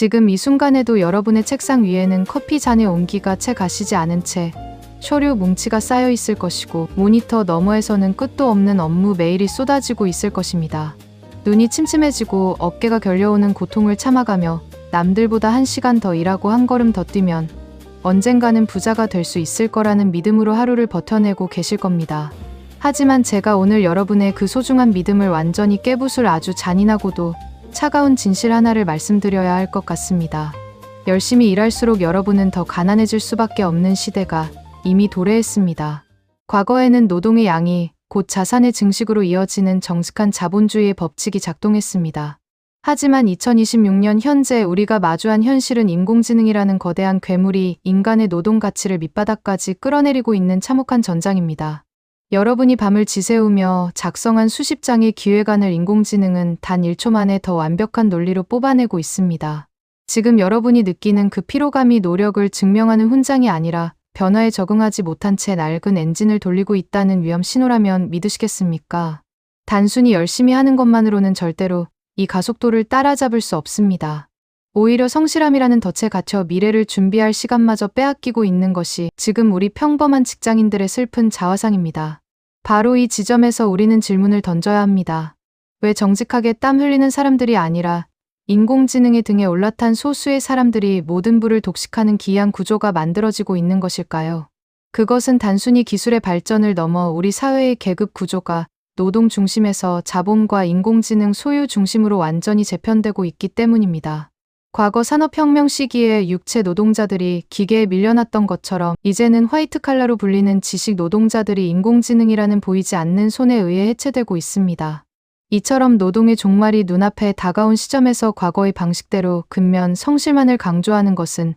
지금 이 순간에도 여러분의 책상 위에는 커피 잔의 온기가 채 가시지 않은 채 서류 뭉치가 쌓여 있을 것이고, 모니터 너머에서는 끝도 없는 업무 메일이 쏟아지고 있을 것입니다. 눈이 침침해지고 어깨가 결려오는 고통을 참아가며 남들보다 1시간 더 일하고 한 걸음 더 뛰면 언젠가는 부자가 될 수 있을 거라는 믿음으로 하루를 버텨내고 계실 겁니다. 하지만 제가 오늘 여러분의 그 소중한 믿음을 완전히 깨부술 아주 잔인하고도 차가운 진실 하나를 말씀드려야 할 것 같습니다. 열심히 일할수록 여러분은 더 가난해질 수밖에 없는 시대가 이미 도래했습니다. 과거에는 노동의 양이 곧 자산의 증식으로 이어지는 정직한 자본주의의 법칙이 작동했습니다. 하지만 2026년 현재 우리가 마주한 현실은 인공지능이라는 거대한 괴물이 인간의 노동 가치를 밑바닥까지 끌어내리고 있는 참혹한 전장입니다. 여러분이 밤을 지새우며 작성한 수십 장의 기획안을 인공지능은 단 1초 만에 더 완벽한 논리로 뽑아내고 있습니다. 지금 여러분이 느끼는 그 피로감이 노력을 증명하는 훈장이 아니라 변화에 적응하지 못한 채 낡은 엔진을 돌리고 있다는 위험 신호라면 믿으시겠습니까? 단순히 열심히 하는 것만으로는 절대로 이 가속도를 따라잡을 수 없습니다. 오히려 성실함이라는 덫에 갇혀 미래를 준비할 시간마저 빼앗기고 있는 것이 지금 우리 평범한 직장인들의 슬픈 자화상입니다. 바로 이 지점에서 우리는 질문을 던져야 합니다. 왜 정직하게 땀 흘리는 사람들이 아니라 인공지능의 등에 올라탄 소수의 사람들이 모든 부를 독식하는 기이한 구조가 만들어지고 있는 것일까요? 그것은 단순히 기술의 발전을 넘어 우리 사회의 계급 구조가 노동 중심에서 자본과 인공지능 소유 중심으로 완전히 재편되고 있기 때문입니다. 과거 산업혁명 시기에 육체 노동자들이 기계에 밀려났던 것처럼 이제는 화이트 칼라로 불리는 지식 노동자들이 인공지능이라는 보이지 않는 손에 의해 해체되고 있습니다. 이처럼 노동의 종말이 눈앞에 다가온 시점에서 과거의 방식대로 근면 성실만을 강조하는 것은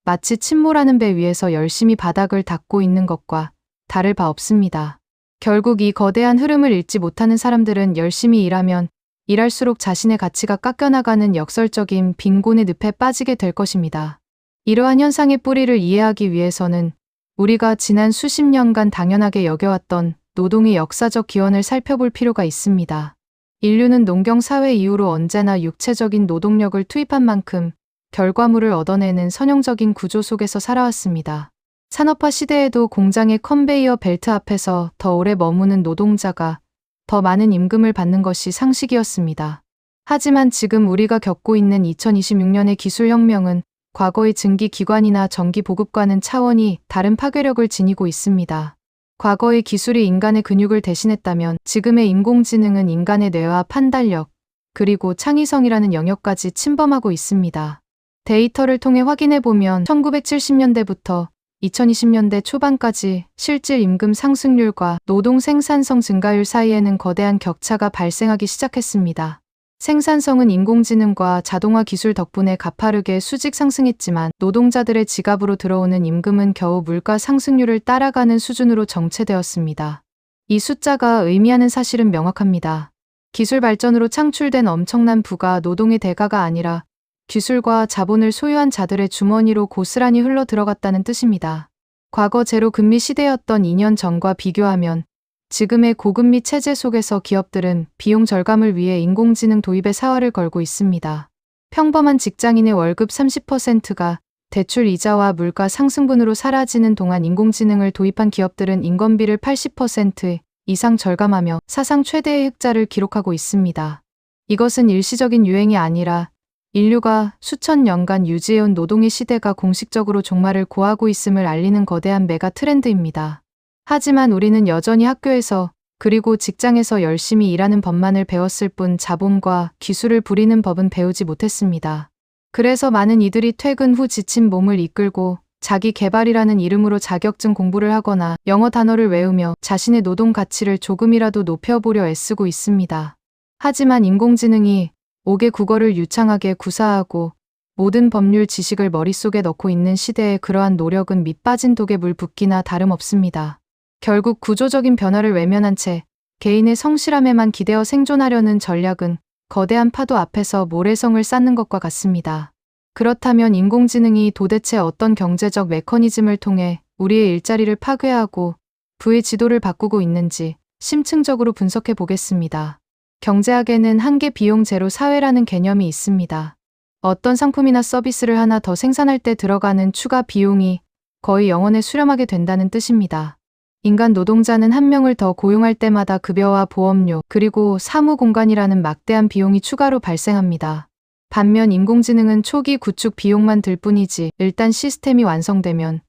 마치 침몰하는 배 위에서 열심히 바닥을 닦고 있는 것과 다를 바 없습니다. 결국 이 거대한 흐름을 읽지 못하는 사람들은 열심히 일하면 일할수록 자신의 가치가 깎여나가는 역설적인 빈곤의 늪에 빠지게 될 것입니다. 이러한 현상의 뿌리를 이해하기 위해서는 우리가 지난 수십 년간 당연하게 여겨왔던 노동의 역사적 기원을 살펴볼 필요가 있습니다. 인류는 농경 사회 이후로 언제나 육체적인 노동력을 투입한 만큼 결과물을 얻어내는 선형적인 구조 속에서 살아왔습니다. 산업화 시대에도 공장의 컨베이어 벨트 앞에서 더 오래 머무는 노동자가 더 많은 임금을 받는 것이 상식이었습니다. 하지만 지금 우리가 겪고 있는 2026년의 기술혁명은 과거의 증기기관이나 전기보급과는 차원이 다른 파괴력을 지니고 있습니다. 과거의 기술이 인간의 근육을 대신했다면 지금의 인공지능은 인간의 뇌와 판단력, 그리고 창의성이라는 영역까지 침범하고 있습니다. 데이터를 통해 확인해보면 1970년대부터 2020년대 초반까지 실질 임금 상승률과 노동 생산성 증가율 사이에는 거대한 격차가 발생하기 시작했습니다. 생산성은 인공지능과 자동화 기술 덕분에 가파르게 수직 상승했지만 노동자들의 지갑으로 들어오는 임금은 겨우 물가 상승률을 따라가는 수준으로 정체되었습니다. 이 숫자가 의미하는 사실은 명확합니다. 기술 발전으로 창출된 엄청난 부가 노동의 대가가 아니라 기술과 자본을 소유한 자들의 주머니로 고스란히 흘러 들어갔다는 뜻입니다. 과거 제로 금리 시대였던 2년 전과 비교하면 지금의 고금리 체제 속에서 기업들은 비용 절감을 위해 인공지능 도입에 사활을 걸고 있습니다. 평범한 직장인의 월급 30%가 대출 이자와 물가 상승분으로 사라지는 동안 인공지능을 도입한 기업들은 인건비를 80% 이상 절감하며 사상 최대의 흑자를 기록하고 있습니다. 이것은 일시적인 유행이 아니라 인류가 수천 년간 유지해온 노동의 시대가 공식적으로 종말을 고하고 있음을 알리는 거대한 메가 트렌드입니다. 하지만 우리는 여전히 학교에서 그리고 직장에서 열심히 일하는 법만을 배웠을 뿐 자본과 기술을 부리는 법은 배우지 못했습니다. 그래서 많은 이들이 퇴근 후 지친 몸을 이끌고 자기 개발이라는 이름으로 자격증 공부를 하거나 영어 단어를 외우며 자신의 노동 가치를 조금이라도 높여보려 애쓰고 있습니다. 하지만 인공지능이 5개 국어를 유창하게 구사하고 모든 법률 지식을 머릿속에 넣고 있는 시대에 그러한 노력은 밑 빠진 독에 물 붓기나 다름없습니다. 결국 구조적인 변화를 외면한 채 개인의 성실함에만 기대어 생존하려는 전략은 거대한 파도 앞에서 모래성을 쌓는 것과 같습니다. 그렇다면 인공지능이 도대체 어떤 경제적 메커니즘을 통해 우리의 일자리를 파괴하고 부의 지도를 바꾸고 있는지 심층적으로 분석해 보겠습니다. 경제학에는 한계 비용 제로 사회라는 개념이 있습니다. 어떤 상품이나 서비스를 하나 더 생산할 때 들어가는 추가 비용이 거의 영원에 수렴하게 된다는 뜻입니다. 인간 노동자는 한 명을 더 고용할 때마다 급여와 보험료, 그리고 사무 공간이라는 막대한 비용이 추가로 발생합니다. 반면 인공지능은 초기 구축 비용만 들 뿐이지 일단 시스템이 완성되면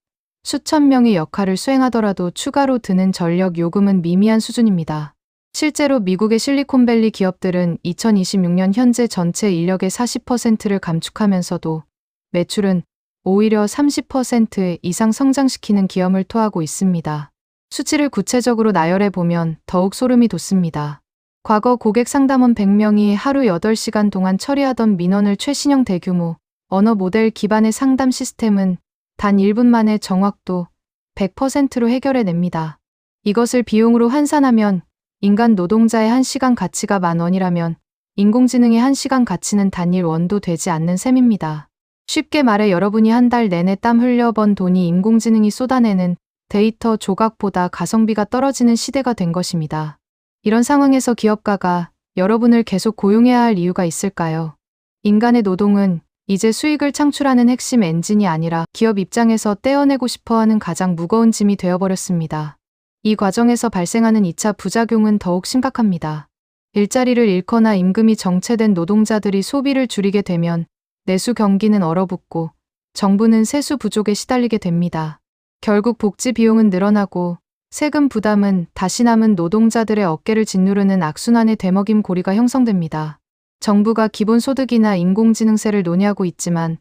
수천 명의 역할을 수행하더라도 추가로 드는 전력 요금은 미미한 수준입니다. 실제로 미국의 실리콘밸리 기업들은 2026년 현재 전체 인력의 40%를 감축하면서도 매출은 오히려 30% 이상 성장시키는 기염을 토하고 있습니다. 수치를 구체적으로 나열해 보면 더욱 소름이 돋습니다. 과거 고객 상담원 100명이 하루 8시간 동안 처리하던 민원을 최신형 대규모 언어 모델 기반의 상담 시스템은 단 1분 만에 정확도 100%로 해결해냅니다. 이것을 비용으로 환산하면 인간 노동자의 1시간 가치가 10,000원이라면 인공지능의 1시간 가치는 단일 원도 되지 않는 셈입니다. 쉽게 말해 여러분이 한 달 내내 땀 흘려 번 돈이 인공지능이 쏟아내는 데이터 조각보다 가성비가 떨어지는 시대가 된 것입니다. 이런 상황에서 기업가가 여러분을 계속 고용해야 할 이유가 있을까요? 인간의 노동은 이제 수익을 창출하는 핵심 엔진이 아니라 기업 입장에서 떼어내고 싶어하는 가장 무거운 짐이 되어버렸습니다. 이 과정에서 발생하는 2차 부작용은 더욱 심각합니다. 일자리를 잃거나 임금이 정체된 노동자들이 소비를 줄이게 되면 내수 경기는 얼어붙고 정부는 세수 부족에 시달리게 됩니다. 결국 복지 비용은 늘어나고 세금 부담은 다시 남은 노동자들의 어깨를 짓누르는 악순환의 되먹임 고리가 형성됩니다. 정부가 기본소득이나 인공지능세를 논의하고 있지만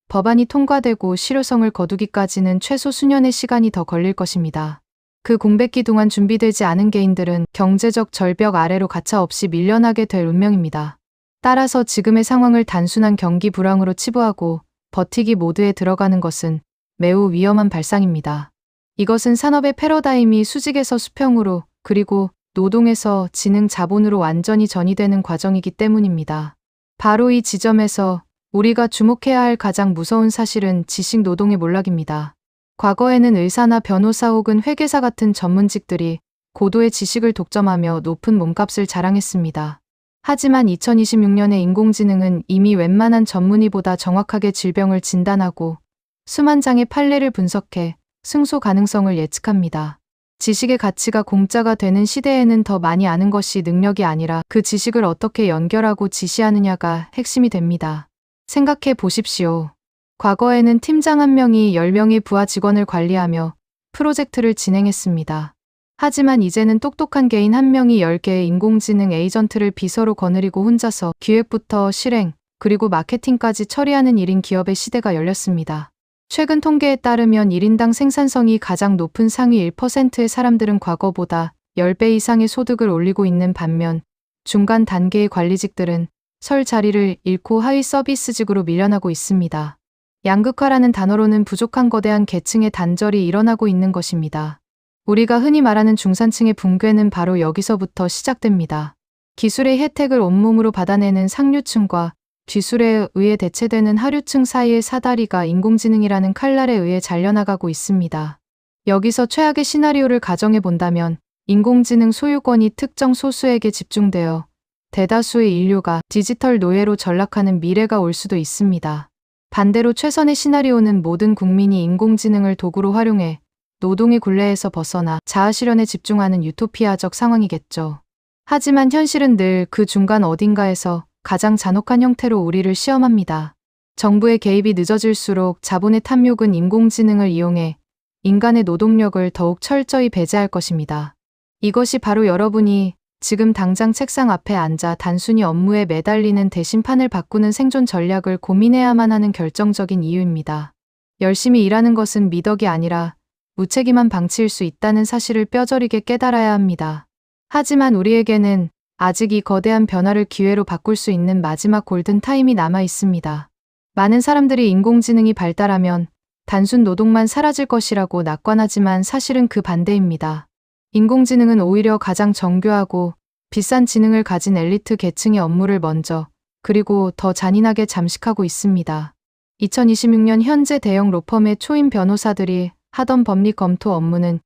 법안이 통과되고 실효성을 거두기까지는 최소 수년의 시간이 더 걸릴 것입니다. 그 공백기 동안 준비되지 않은 개인들은 경제적 절벽 아래로 가차없이 밀려나게 될 운명입니다. 따라서 지금의 상황을 단순한 경기 불황으로 치부하고 버티기 모드에 들어가는 것은 매우 위험한 발상입니다. 이것은 산업의 패러다임이 수직에서 수평으로 그리고 노동에서 지능 자본으로 완전히 전이되는 과정이기 때문입니다. 바로 이 지점에서 우리가 주목해야 할 가장 무서운 사실은 지식 노동의 몰락입니다. 과거에는 의사나 변호사 혹은 회계사 같은 전문직들이 고도의 지식을 독점하며 높은 몸값을 자랑했습니다. 하지만 2026년의 인공지능은 이미 웬만한 전문의보다 정확하게 질병을 진단하고 수만 장의 판례를 분석해 승소 가능성을 예측합니다. 지식의 가치가 공짜가 되는 시대에는 더 많이 아는 것이 능력이 아니라 그 지식을 어떻게 연결하고 지시하느냐가 핵심이 됩니다. 생각해 보십시오. 과거에는 팀장 한 명이 10명의 부하 직원을 관리하며 프로젝트를 진행했습니다. 하지만 이제는 똑똑한 개인 한 명이 10개의 인공지능 에이전트를 비서로 거느리고 혼자서 기획부터 실행, 그리고 마케팅까지 처리하는 1인 기업의 시대가 열렸습니다. 최근 통계에 따르면 1인당 생산성이 가장 높은 상위 1%의 사람들은 과거보다 10배 이상의 소득을 올리고 있는 반면 중간 단계의 관리직들은 설 자리를 잃고 하위 서비스직으로 밀려나고 있습니다. 양극화라는 단어로는 부족한 거대한 계층의 단절이 일어나고 있는 것입니다. 우리가 흔히 말하는 중산층의 붕괴는 바로 여기서부터 시작됩니다. 기술의 혜택을 온몸으로 받아내는 상류층과 기술에 의해 대체되는 하류층 사이의 사다리가 인공지능이라는 칼날에 의해 잘려나가고 있습니다. 여기서 최악의 시나리오를 가정해 본다면 인공지능 소유권이 특정 소수에게 집중되어 대다수의 인류가 디지털 노예로 전락하는 미래가 올 수도 있습니다. 반대로 최선의 시나리오는 모든 국민이 인공지능을 도구로 활용해 노동의 굴레에서 벗어나 자아실현에 집중하는 유토피아적 상황이겠죠. 하지만 현실은 늘 그 중간 어딘가에서 가장 잔혹한 형태로 우리를 시험합니다. 정부의 개입이 늦어질수록 자본의 탐욕은 인공지능을 이용해 인간의 노동력을 더욱 철저히 배제할 것입니다. 이것이 바로 여러분이 지금 당장 책상 앞에 앉아 단순히 업무에 매달리는 대신 판을 바꾸는 생존 전략을 고민해야만 하는 결정적인 이유입니다. 열심히 일하는 것은 미덕이 아니라 무책임한 방치일 수 있다는 사실을 뼈저리게 깨달아야 합니다. 하지만 우리에게는 아직 이 거대한 변화를 기회로 바꿀 수 있는 마지막 골든 타임이 남아 있습니다. 많은 사람들이 인공지능이 발달하면 단순 노동만 사라질 것이라고 낙관하지만 사실은 그 반대입니다. 인공지능은 오히려 가장 정교하고 비싼 지능을 가진 엘리트 계층의 업무를 먼저 그리고 더 잔인하게 잠식하고 있습니다. 2026년 현재 대형 로펌의 초임 변호사들이 하던 법리 검토 업무는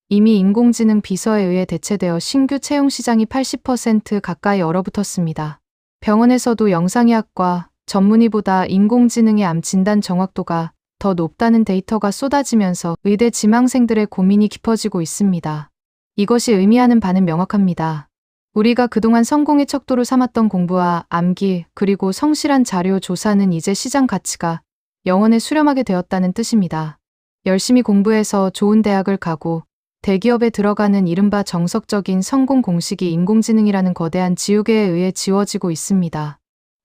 이미 인공지능 비서에 의해 대체되어 신규 채용 시장이 80% 가까이 얼어붙었습니다. 병원에서도 영상의학과, 전문의보다 인공지능의 암 진단 정확도가 더 높다는 데이터가 쏟아지면서 의대 지망생들의 고민이 깊어지고 있습니다. 이것이 의미하는 바는 명확합니다. 우리가 그동안 성공의 척도로 삼았던 공부와 암기 그리고 성실한 자료 조사는 이제 시장 가치가 영원에 수렴하게 되었다는 뜻입니다. 열심히 공부해서 좋은 대학을 가고 대기업에 들어가는 이른바 정석적인 성공 공식이 인공지능이라는 거대한 지우개에 의해 지워지고 있습니다.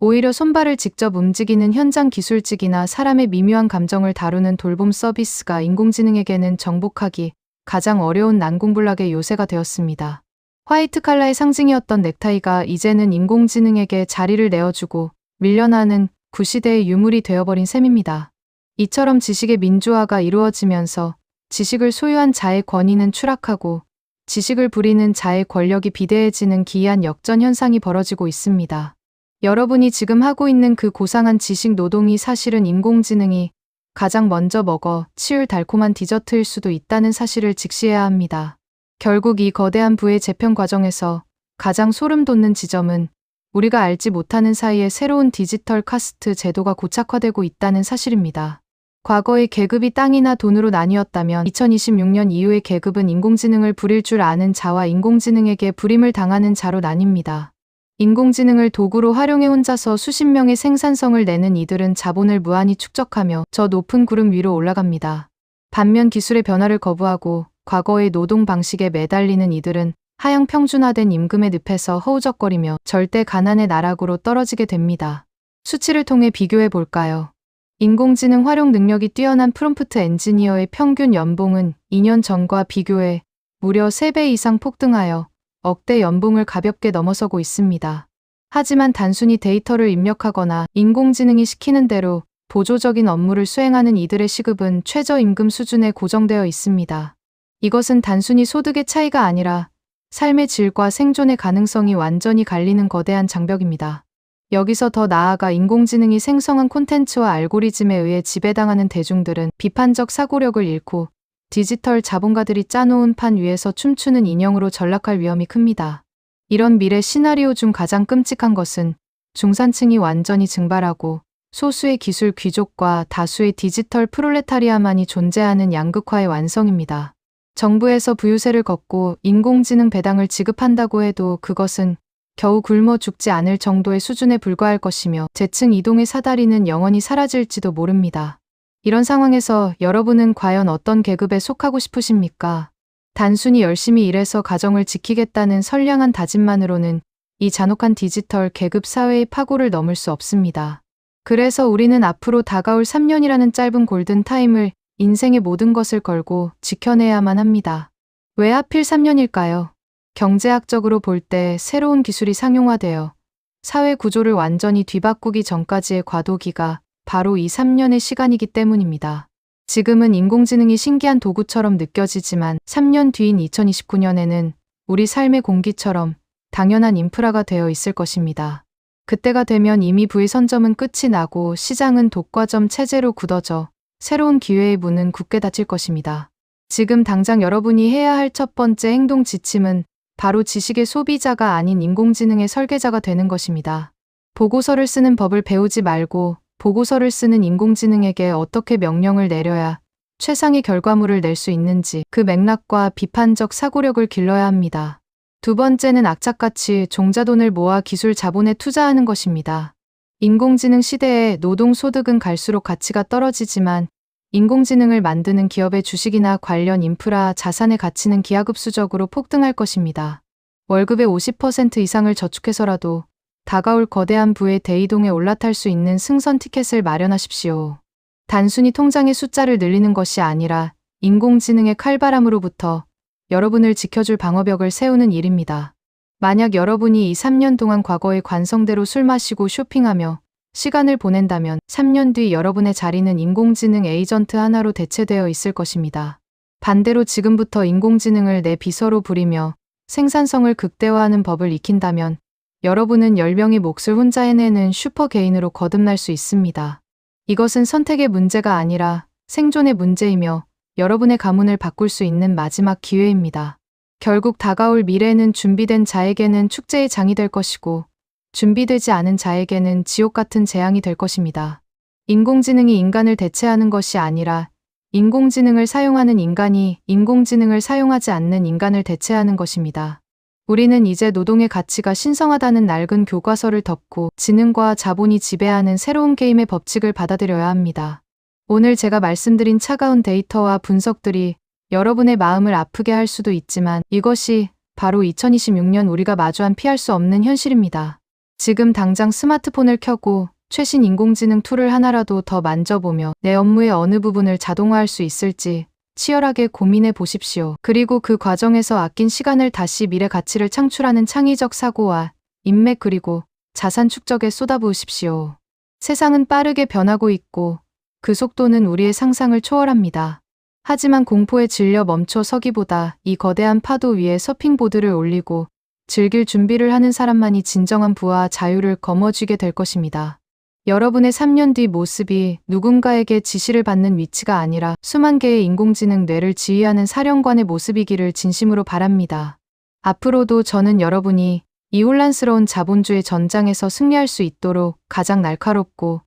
오히려 손발을 직접 움직이는 현장 기술직이나 사람의 미묘한 감정을 다루는 돌봄 서비스가 인공지능에게는 정복하기 가장 어려운 난공불락의 요새가 되었습니다. 화이트 칼라의 상징이었던 넥타이가 이제는 인공지능에게 자리를 내어주고 밀려나는 구시대의 유물이 되어버린 셈입니다. 이처럼 지식의 민주화가 이루어지면서 지식을 소유한 자의 권위는 추락하고 지식을 부리는 자의 권력이 비대해지는 기이한 역전 현상이 벌어지고 있습니다. 여러분이 지금 하고 있는 그 고상한 지식 노동이 사실은 인공지능이 가장 먼저 먹어 치울 달콤한 디저트일 수도 있다는 사실을 직시해야 합니다. 결국 이 거대한 부의 재편 과정에서 가장 소름 돋는 지점은 우리가 알지 못하는 사이에 새로운 디지털 카스트 제도가 고착화되고 있다는 사실입니다. 과거의 계급이 땅이나 돈으로 나뉘었다면 2026년 이후의 계급은 인공지능을 부릴 줄 아는 자와 인공지능에게 부림을 당하는 자로 나뉩니다. 인공지능을 도구로 활용해 혼자서 수십 명의 생산성을 내는 이들은 자본을 무한히 축적하며 저 높은 구름 위로 올라갑니다. 반면 기술의 변화를 거부하고 과거의 노동 방식에 매달리는 이들은 하향 평준화된 임금의 늪에서 허우적거리며 절대 가난의 나락으로 떨어지게 됩니다. 수치를 통해 비교해 볼까요? 인공지능 활용 능력이 뛰어난 프롬프트 엔지니어의 평균 연봉은 2년 전과 비교해 무려 3배 이상 폭등하여 억대 연봉을 가볍게 넘어서고 있습니다. 하지만 단순히 데이터를 입력하거나 인공지능이 시키는 대로 보조적인 업무를 수행하는 이들의 시급은 최저임금 수준에 고정되어 있습니다. 이것은 단순히 소득의 차이가 아니라 삶의 질과 생존의 가능성이 완전히 갈리는 거대한 장벽입니다. 여기서 더 나아가 인공지능이 생성한 콘텐츠와 알고리즘에 의해 지배당하는 대중들은 비판적 사고력을 잃고 디지털 자본가들이 짜놓은 판 위에서 춤추는 인형으로 전락할 위험이 큽니다. 이런 미래 시나리오 중 가장 끔찍한 것은 중산층이 완전히 증발하고 소수의 기술 귀족과 다수의 디지털 프롤레타리아만이 존재하는 양극화의 완성입니다. 정부에서 부유세를 걷고 인공지능 배당을 지급한다고 해도 그것은 겨우 굶어 죽지 않을 정도의 수준에 불과할 것이며 재층 이동의 사다리는 영원히 사라질지도 모릅니다. 이런 상황에서 여러분은 과연 어떤 계급에 속하고 싶으십니까? 단순히 열심히 일해서 가정을 지키겠다는 선량한 다짐만으로는 이 잔혹한 디지털 계급 사회의 파고를 넘을 수 없습니다. 그래서 우리는 앞으로 다가올 3년이라는 짧은 골든 타임을 인생의 모든 것을 걸고 지켜내야만 합니다. 왜 하필 3년일까요? 경제학적으로 볼 때 새로운 기술이 상용화되어 사회 구조를 완전히 뒤바꾸기 전까지의 과도기가 바로 이 3년의 시간이기 때문입니다. 지금은 인공지능이 신기한 도구처럼 느껴지지만 3년 뒤인 2029년에는 우리 삶의 공기처럼 당연한 인프라가 되어 있을 것입니다. 그때가 되면 이미 부의 선점은 끝이 나고 시장은 독과점 체제로 굳어져 새로운 기회의 문은 굳게 닫힐 것입니다. 지금 당장 여러분이 해야 할 첫 번째 행동 지침은 바로 지식의 소비자가 아닌 인공지능의 설계자가 되는 것입니다. 보고서를 쓰는 법을 배우지 말고 보고서를 쓰는 인공지능에게 어떻게 명령을 내려야 최상의 결과물을 낼 수 있는지 그 맥락과 비판적 사고력을 길러야 합니다. 두 번째는 악착같이 종자돈을 모아 기술 자본에 투자하는 것입니다. 인공지능 시대에 노동소득은 갈수록 가치가 떨어지지만 인공지능을 만드는 기업의 주식이나 관련 인프라 자산의 가치는 기하급수적으로 폭등할 것입니다. 월급의 50% 이상을 저축해서라도 다가올 거대한 부의 대이동에 올라탈 수 있는 승선 티켓을 마련하십시오. 단순히 통장의 숫자를 늘리는 것이 아니라 인공지능의 칼바람으로부터 여러분을 지켜줄 방어벽을 세우는 일입니다. 만약 여러분이 이 3년 동안 과거의 관성대로 술 마시고 쇼핑하며 시간을 보낸다면 3년 뒤 여러분의 자리는 인공지능 에이전트 하나로 대체되어 있을 것입니다. 반대로 지금부터 인공지능을 내 비서로 부리며 생산성을 극대화하는 법을 익힌다면 여러분은 10명의 몫을 혼자 해내는 슈퍼 개인으로 거듭날 수 있습니다. 이것은 선택의 문제가 아니라 생존의 문제이며 여러분의 가문을 바꿀 수 있는 마지막 기회입니다. 결국 다가올 미래는 준비된 자에게는 축제의 장이 될 것이고 준비되지 않은 자에게는 지옥 같은 재앙이 될 것입니다. 인공지능이 인간을 대체하는 것이 아니라 인공지능을 사용하는 인간이 인공지능을 사용하지 않는 인간을 대체하는 것입니다. 우리는 이제 노동의 가치가 신성하다는 낡은 교과서를 덮고 지능과 자본이 지배하는 새로운 게임의 법칙을 받아들여야 합니다. 오늘 제가 말씀드린 차가운 데이터와 분석들이 여러분의 마음을 아프게 할 수도 있지만 이것이 바로 2026년 우리가 마주한 피할 수 없는 현실입니다. 지금 당장 스마트폰을 켜고 최신 인공지능 툴을 하나라도 더 만져보며 내 업무의 어느 부분을 자동화할 수 있을지 치열하게 고민해 보십시오. 그리고 그 과정에서 아낀 시간을 다시 미래 가치를 창출하는 창의적 사고와 인맥 그리고 자산 축적에 쏟아부으십시오. 세상은 빠르게 변하고 있고 그 속도는 우리의 상상을 초월합니다. 하지만 공포에 질려 멈춰 서기보다 이 거대한 파도 위에 서핑보드를 올리고 즐길 준비를 하는 사람만이 진정한 부와 자유를 거머쥐게 될 것입니다. 여러분의 3년 뒤 모습이 누군가에게 지시를 받는 위치가 아니라 수만 개의 인공지능 뇌를 지휘하는 사령관의 모습이기를 진심으로 바랍니다. 앞으로도 저는 여러분이 이 혼란스러운 자본주의 전장에서 승리할 수 있도록 가장 날카롭고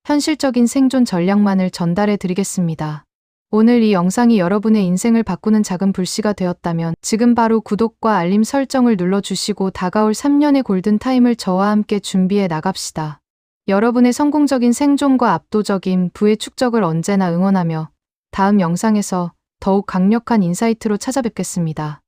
현실적인 생존 전략만을 전달해 드리겠습니다. 오늘 이 영상이 여러분의 인생을 바꾸는 작은 불씨가 되었다면 지금 바로 구독과 알림 설정을 눌러주시고 다가올 3년의 골든타임을 저와 함께 준비해 나갑시다. 여러분의 성공적인 생존과 압도적인 부의 축적을 언제나 응원하며 다음 영상에서 더욱 강력한 인사이트로 찾아뵙겠습니다.